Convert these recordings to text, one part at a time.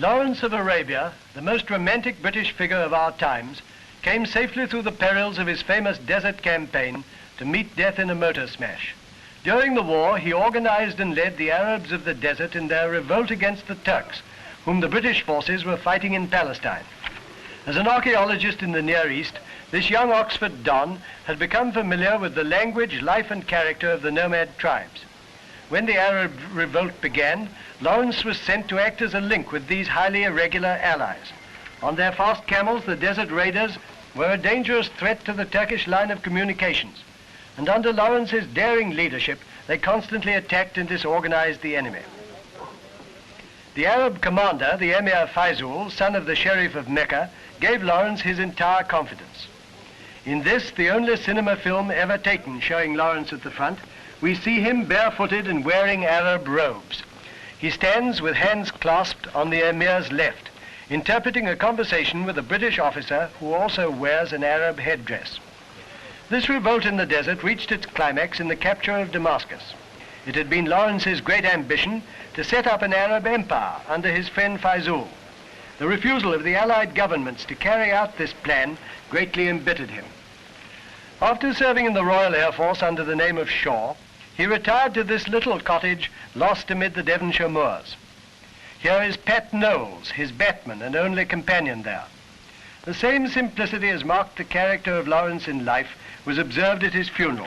Lawrence of Arabia, the most romantic British figure of our times, came safely through the perils of his famous desert campaign to meet death in a motor smash. During the war, he organized and led the Arabs of the desert in their revolt against the Turks, whom the British forces were fighting in Palestine. As an archaeologist in the Near East, this young Oxford Don had become familiar with the language, life and character of the nomad tribes. When the Arab revolt began, Lawrence was sent to act as a link with these highly irregular allies. On their fast camels, the desert raiders were a dangerous threat to the Turkish line of communications, and under Lawrence's daring leadership, they constantly attacked and disorganized the enemy. The Arab commander, the Emir Faizul, son of the Sheriff of Mecca, gave Lawrence his entire confidence. In this, the only cinema film ever taken showing Lawrence at the front, we see him barefooted and wearing Arab robes. He stands with hands clasped on the Emir's left, interpreting a conversation with a British officer who also wears an Arab headdress. This revolt in the desert reached its climax in the capture of Damascus. It had been Lawrence's great ambition to set up an Arab empire under his friend Faizul. The refusal of the Allied governments to carry out this plan greatly embittered him. After serving in the Royal Air Force under the name of Shaw, he retired to this little cottage lost amid the Devonshire moors. Here is Pat Knowles, his batman and only companion there. The same simplicity as marked the character of Lawrence in life was observed at his funeral.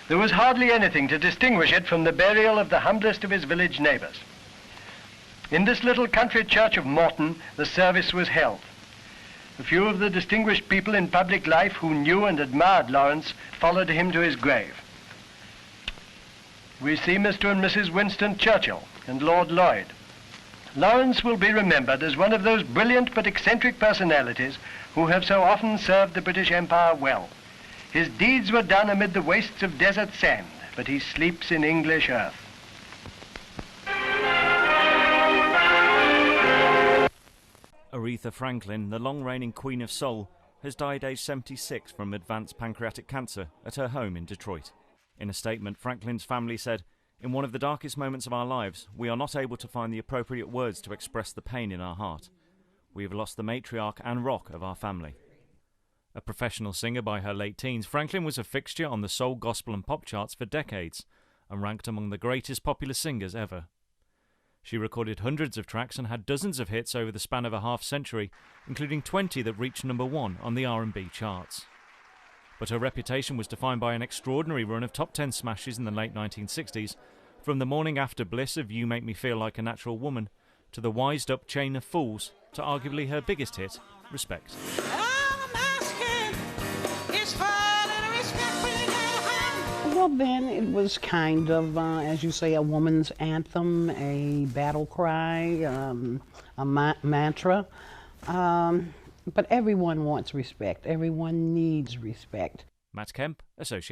There was hardly anything to distinguish it from the burial of the humblest of his village neighbors. In this little country church of Morton, the service was held. A few of the distinguished people in public life who knew and admired Lawrence followed him to his grave. We see Mr. and Mrs. Winston Churchill and Lord Lloyd. Lawrence will be remembered as one of those brilliant but eccentric personalities who have so often served the British Empire well. His deeds were done amid the wastes of desert sand, but he sleeps in English earth. Aretha Franklin, the long-reigning Queen of Soul, has died aged 76 from advanced pancreatic cancer at her home in Detroit. In a statement, Franklin's family said, "In one of the darkest moments of our lives, we are not able to find the appropriate words to express the pain in our heart. We have lost the matriarch and rock of our family." A professional singer by her late teens, Franklin was a fixture on the soul, gospel and pop charts for decades and ranked among the greatest popular singers ever. She recorded hundreds of tracks and had dozens of hits over the span of a half-century, including 20 that reached #1 on the R&B charts. But her reputation was defined by an extraordinary run of top 10 smashes in the late 1960s, from the morning after bliss of You Make Me Feel Like a Natural Woman, to the wised-up Chain of Fools, to arguably her biggest hit, Respect. Well, then it was kind of, as you say, a woman's anthem, a battle cry, a mantra. But everyone wants respect. Everyone needs respect. Matt Kemp, Associated.